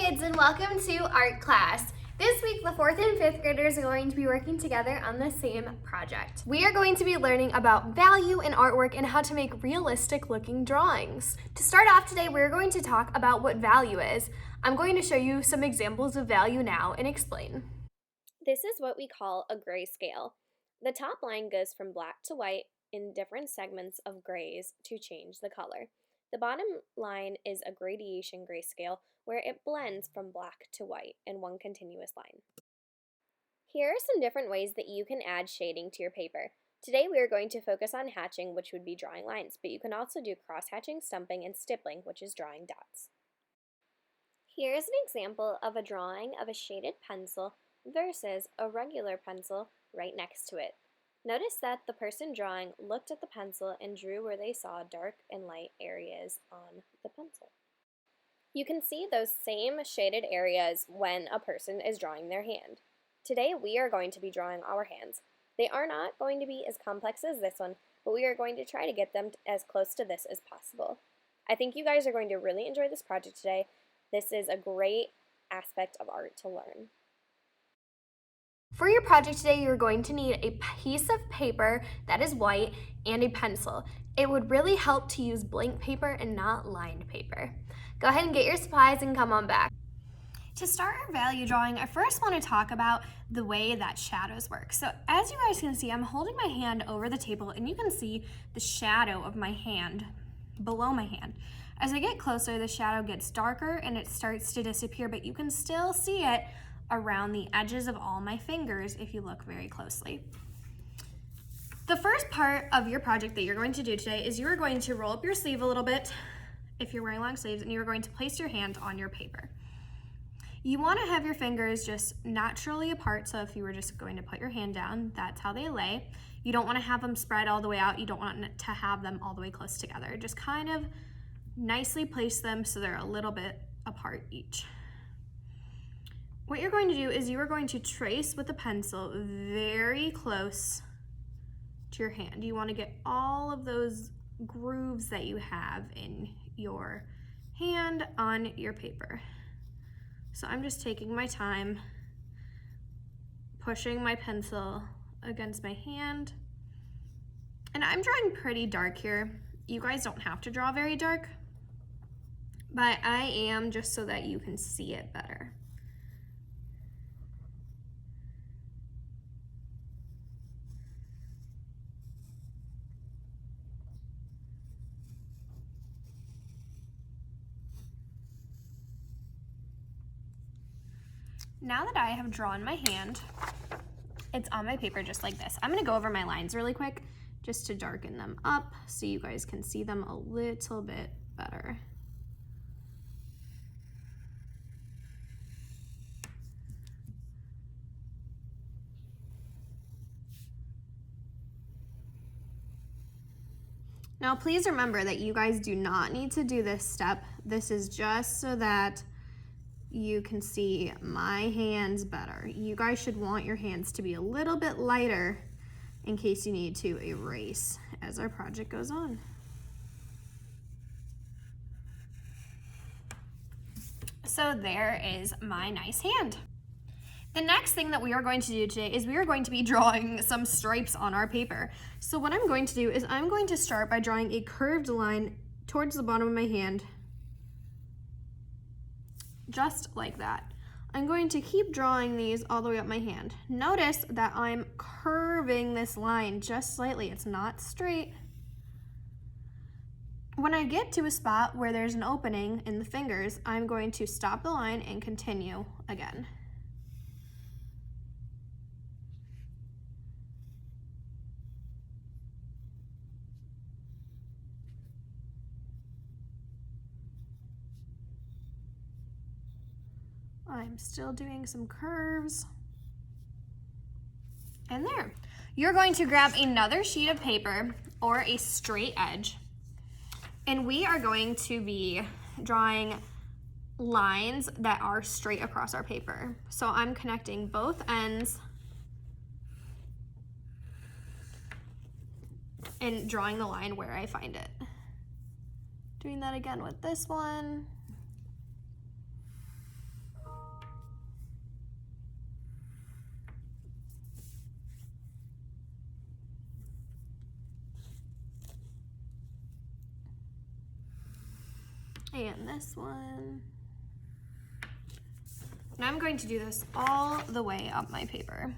kids, and welcome to art class. This week, the 4th and 5th graders are going to be working together on the same project. We are going to be learning about value in artwork and how to make realistic looking drawings. To start off today, we're going to talk about what value is. I'm going to show you some examples of value now and explain. This is what we call a grayscale. The top line goes from black to white in different segments of grays to change the color. The bottom line is a gradation grayscale where it blends from black to white in one continuous line. Here are some different ways that you can add shading to your paper. Today we are going to focus on hatching, which would be drawing lines, but you can also do cross-hatching, stumping, and stippling, which is drawing dots. Here is an example of a drawing of a shaded pencil versus a regular pencil right next to it. Notice that the person drawing looked at the pencil and drew where they saw dark and light areas on the pencil. You can see those same shaded areas when a person is drawing their hand. Today we are going to be drawing our hands. They are not going to be as complex as this one, but we are going to try to get them as close to this as possible. I think you guys are going to really enjoy this project today. This is a great aspect of art to learn. For your project today, you're going to need a piece of paper that is white and a pencil. It would really help to use blank paper and not lined paper. Go ahead and get your supplies and come on back. To start our value drawing, I first want to talk about the way that shadows work. So as you guys can see, I'm holding my hand over the table and you can see the shadow of my hand below my hand. As I get closer, the shadow gets darker and it starts to disappear, but you can still see it around the edges of all my fingers if you look very closely. The first part of your project that you're going to do today is you are going to roll up your sleeve a little bit if you're wearing long sleeves, and you're going to place your hand on your paper. You want to have your fingers just naturally apart, so if you were just going to put your hand down, that's how they lay. You don't want to have them spread all the way out. You don't want to have them all the way close together. Just kind of nicely place them so they're a little bit apart each. What you're going to do is you are going to trace with a pencil very close to your hand. You want to get all of those grooves that you have in your hand on your paper. So I'm just taking my time, pushing my pencil against my hand. And I'm drawing pretty dark here. You guys don't have to draw very dark, but I am just so that you can see it better. Now that I have drawn my hand, it's on my paper just like this. I'm gonna go over my lines really quick just to darken them up so you guys can see them a little bit better. Now please remember that you guys do not need to do this step. This is just so that you can see my hands better. You guys should want your hands to be a little bit lighter in case you need to erase as our project goes on. So there is my nice hand. The next thing that we are going to do today is we are going to be drawing some stripes on our paper. So what I'm going to do is I'm going to start by drawing a curved line towards the bottom of my hand, just like that. I'm going to keep drawing these all the way up my hand. Notice that I'm curving this line just slightly. It's not straight. When I get to a spot where there's an opening in the fingers, I'm going to stop the line and continue again. I'm still doing some curves. And there. You're going to grab another sheet of paper or a straight edge, and we are going to be drawing lines that are straight across our paper. So I'm connecting both ends and drawing the line where I find it. Doing that again with this one. And this one. And I'm going to do this all the way up my paper.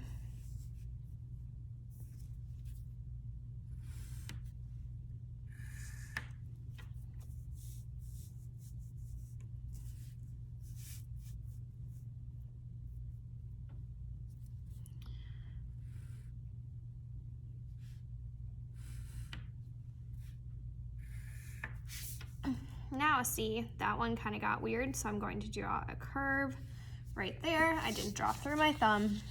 Now see, that one kind of got weird, so I'm going to draw a curve right there. I didn't draw through my thumb.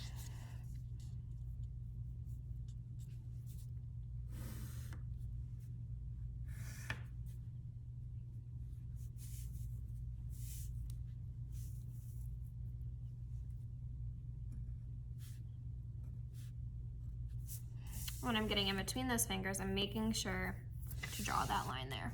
When I'm getting in between those fingers, I'm making sure to draw that line there.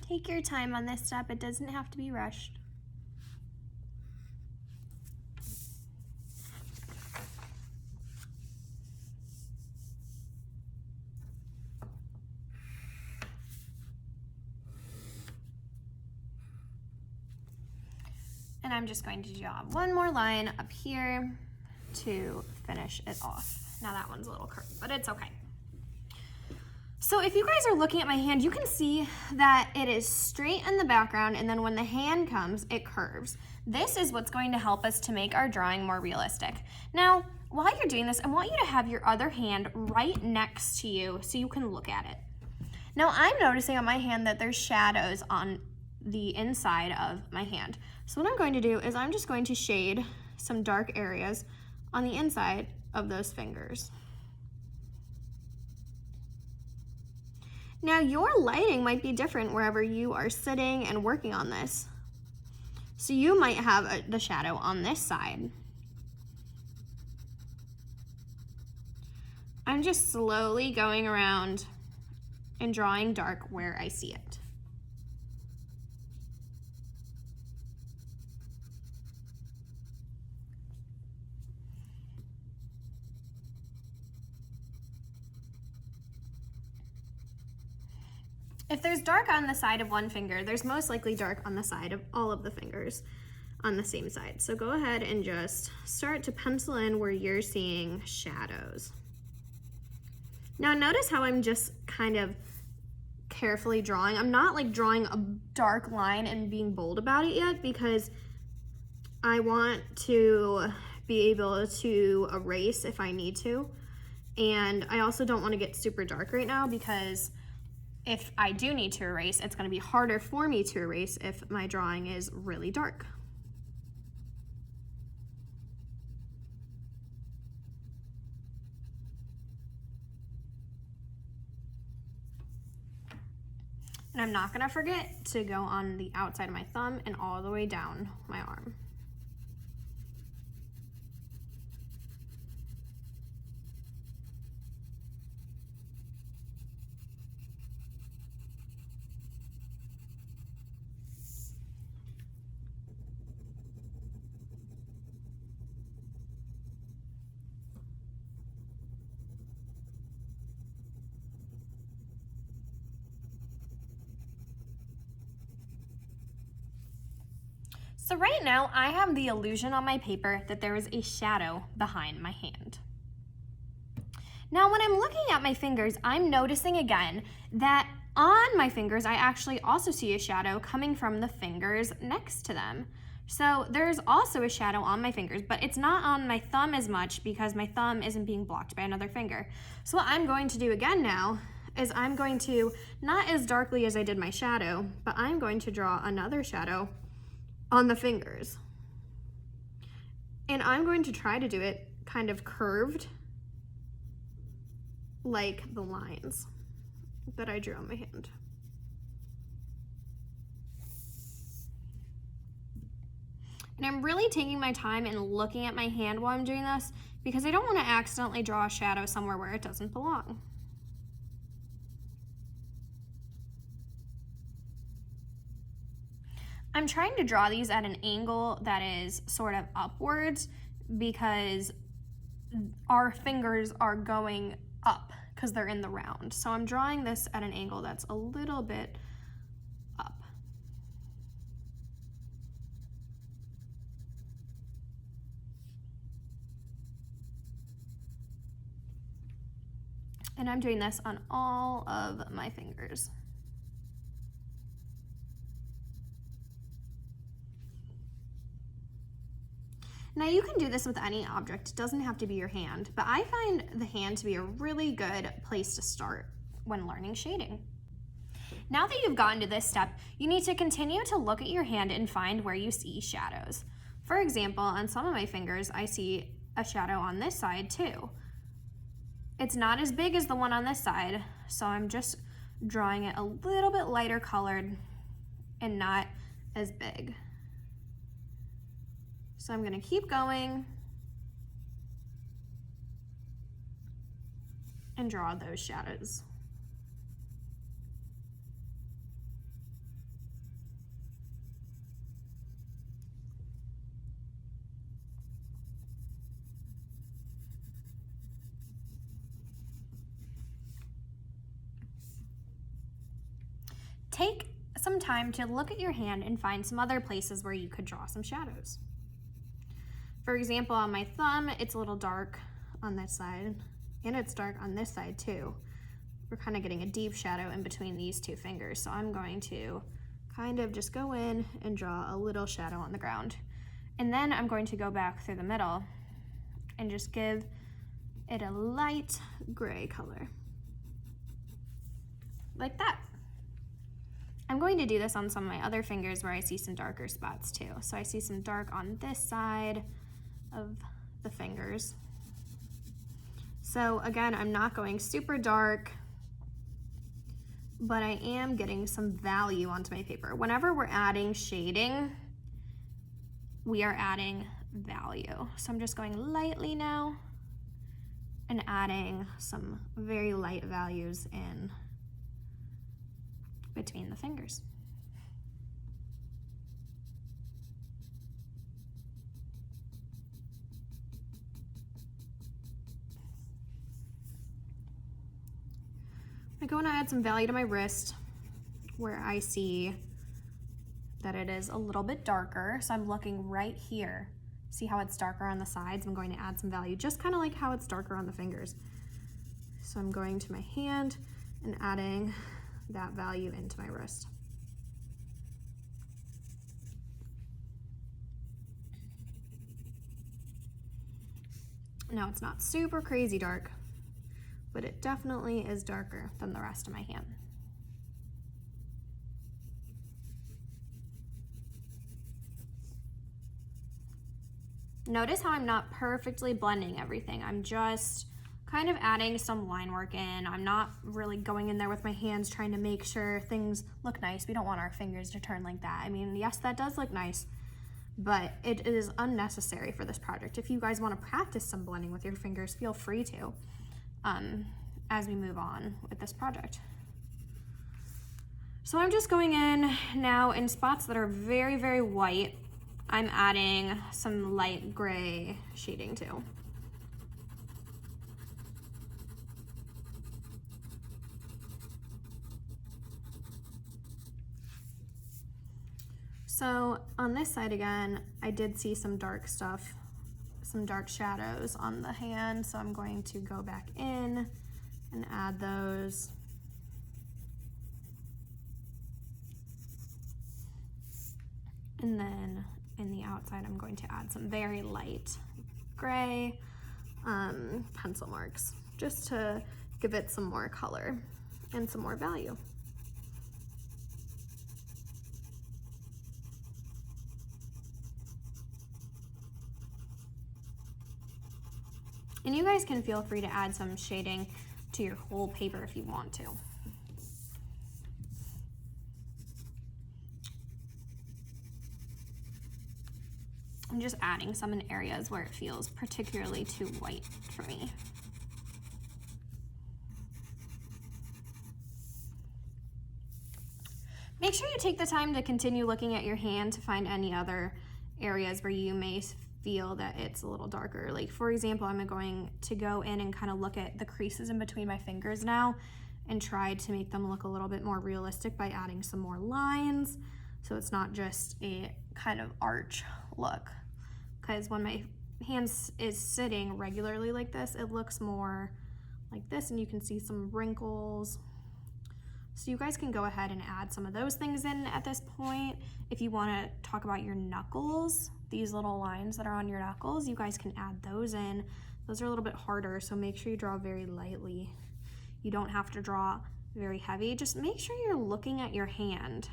Take your time on this step, it doesn't have to be rushed. And I'm just going to draw one more line up here to finish it off. Now that one's a little curved, but it's okay. So if you guys are looking at my hand, you can see that it is straight in the background, and then when the hand comes, it curves. This is what's going to help us to make our drawing more realistic. Now, while you're doing this, I want you to have your other hand right next to you so you can look at it. Now, I'm noticing on my hand that there's shadows on the inside of my hand. So what I'm going to do is I'm just going to shade some dark areas on the inside of those fingers. Now your lighting might be different wherever you are sitting and working on this. So you might have the shadow on this side. I'm just slowly going around and drawing dark where I see it. If there's dark on the side of one finger, there's most likely dark on the side of all of the fingers on the same side. So go ahead and just start to pencil in where you're seeing shadows. Now notice how I'm just kind of carefully drawing. I'm not like drawing a dark line and being bold about it yet because I want to be able to erase if I need to. And I also don't want to get super dark right now because if I do need to erase, it's going to be harder for me to erase if my drawing is really dark. And I'm not going to forget to go on the outside of my thumb and all the way down my arm. So right now I have the illusion on my paper that there is a shadow behind my hand. Now when I'm looking at my fingers, I'm noticing again that on my fingers I actually also see a shadow coming from the fingers next to them. So there's also a shadow on my fingers, but it's not on my thumb as much because my thumb isn't being blocked by another finger. So what I'm going to do again now is I'm going to, not as darkly as I did my shadow, but I'm going to draw another shadow on the fingers. And I'm going to try to do it kind of curved like the lines that I drew on my hand. And I'm really taking my time and looking at my hand while I'm doing this because I don't want to accidentally draw a shadow somewhere where it doesn't belong. I'm trying to draw these at an angle that is sort of upwards because our fingers are going up because they're in the round. So I'm drawing this at an angle that's a little bit up. And I'm doing this on all of my fingers. Now you can do this with any object, it doesn't have to be your hand, but I find the hand to be a really good place to start when learning shading. Now that you've gotten to this step, you need to continue to look at your hand and find where you see shadows. For example, on some of my fingers, I see a shadow on this side too. It's not as big as the one on this side, so I'm just drawing it a little bit lighter colored and not as big. So I'm gonna keep going and draw those shadows. Take some time to look at your hand and find some other places where you could draw some shadows. For example, on my thumb, it's a little dark on this side, and it's dark on this side too. We're kind of getting a deep shadow in between these two fingers, so I'm going to kind of just go in and draw a little shadow on the ground. And then I'm going to go back through the middle and just give it a light gray color, like that. I'm going to do this on some of my other fingers where I see some darker spots too. So I see some dark on this side of the fingers. So again, I'm not going super dark, but I am getting some value onto my paper. Whenever we're adding shading, we are adding value. So I'm just going lightly now and adding some very light values in between the fingers. I'm going to add some value to my wrist where I see that it is a little bit darker. So I'm looking right here. See how it's darker on the sides? I'm going to add some value, just kind of like how it's darker on the fingers. So I'm going to my hand and adding that value into my wrist. Now it's not super crazy dark, but it definitely is darker than the rest of my hand. Notice how I'm not perfectly blending everything. I'm just kind of adding some line work in. I'm not really going in there with my hands trying to make sure things look nice. We don't want our fingers to turn like that. I mean, yes, that does look nice, but it is unnecessary for this project. If you guys want to practice some blending with your fingers, feel free to as we move on with this project. So I'm just going in now in spots that are very, very white. I'm adding some light gray shading too. So on this side again, I did see some dark stuff, some dark shadows on the hand, so I'm going to go back in and add those. And then in the outside, I'm going to add some very light gray pencil marks, just to give it some more color and some more value. And you guys can feel free to add some shading to your whole paper if you want to. I'm just adding some in areas where it feels particularly too white for me. Make sure you take the time to continue looking at your hand to find any other areas where you may feel that it's a little darker. Like for example, I'm going to go in and kind of look at the creases in between my fingers now and try to make them look a little bit more realistic by adding some more lines, so it's not just a kind of arch look. Because when my hands is sitting regularly like this, it looks more like this, and you can see some wrinkles. So you guys can go ahead and add some of those things in at this point. If you want to talk about your knuckles, these little lines that are on your knuckles, you guys can add those in. Those are a little bit harder, so make sure you draw very lightly. You don't have to draw very heavy. Just make sure you're looking at your hand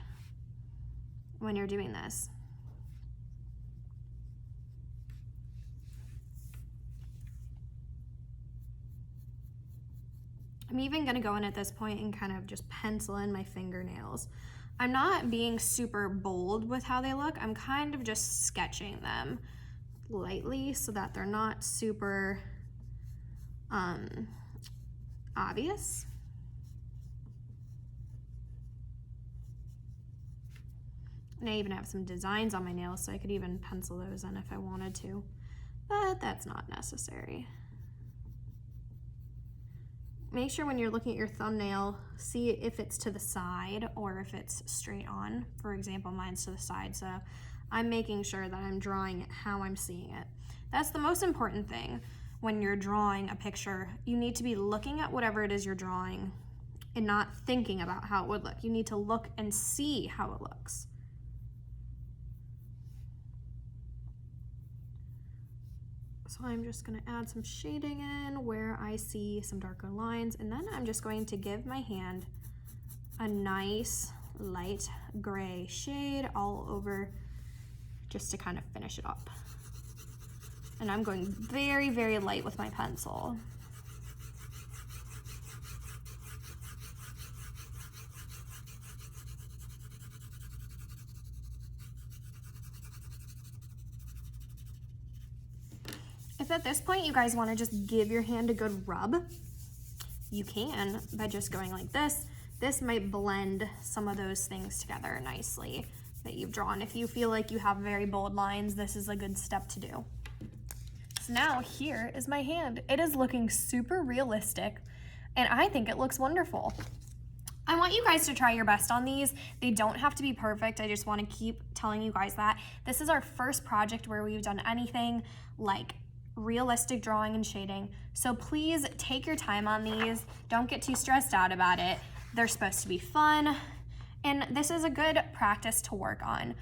when you're doing this. I'm even gonna go in at this point and kind of just pencil in my fingernails. I'm not being super bold with how they look. I'm kind of just sketching them lightly so that they're not super obvious. And I even have some designs on my nails, so I could even pencil those in if I wanted to, but that's not necessary. Make sure when you're looking at your thumbnail, see if it's to the side or if it's straight on. For example, mine's to the side, so I'm making sure that I'm drawing it how I'm seeing it. That's the most important thing when you're drawing a picture. You need to be looking at whatever it is you're drawing and not thinking about how it would look. You need to look and see how it looks. So I'm just gonna add some shading in where I see some darker lines, and then I'm just going to give my hand a nice light gray shade all over just to kind of finish it up. And I'm going very, very light with my pencil. If at this point you guys want to just give your hand a good rub, you can by just going like this. This might blend some of those things together nicely that you've drawn. If you feel like you have very bold lines, this is a good step to do. So now here is my hand. It is looking super realistic, and I think it looks wonderful. I want you guys to try your best on these. They don't have to be perfect. I just want to keep telling you guys that. This is our first project where we've done anything like realistic drawing and shading. So please take your time on these. Don't get too stressed out about it. They're supposed to be fun. And this is a good practice to work on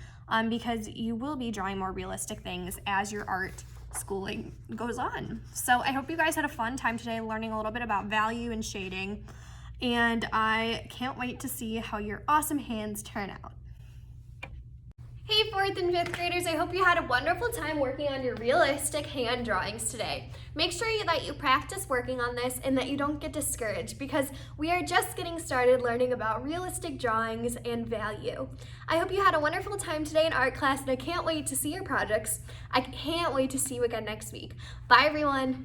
because you will be drawing more realistic things as your art schooling goes on. So I hope you guys had a fun time today learning a little bit about value and shading. And I can't wait to see how your awesome hands turn out. Hey 4th and 5th graders, I hope you had a wonderful time working on your realistic hand drawings today. Make sure that you practice working on this and that you don't get discouraged because we are just getting started learning about realistic drawings and value. I hope you had a wonderful time today in art class, and I can't wait to see your projects. I can't wait to see you again next week. Bye everyone.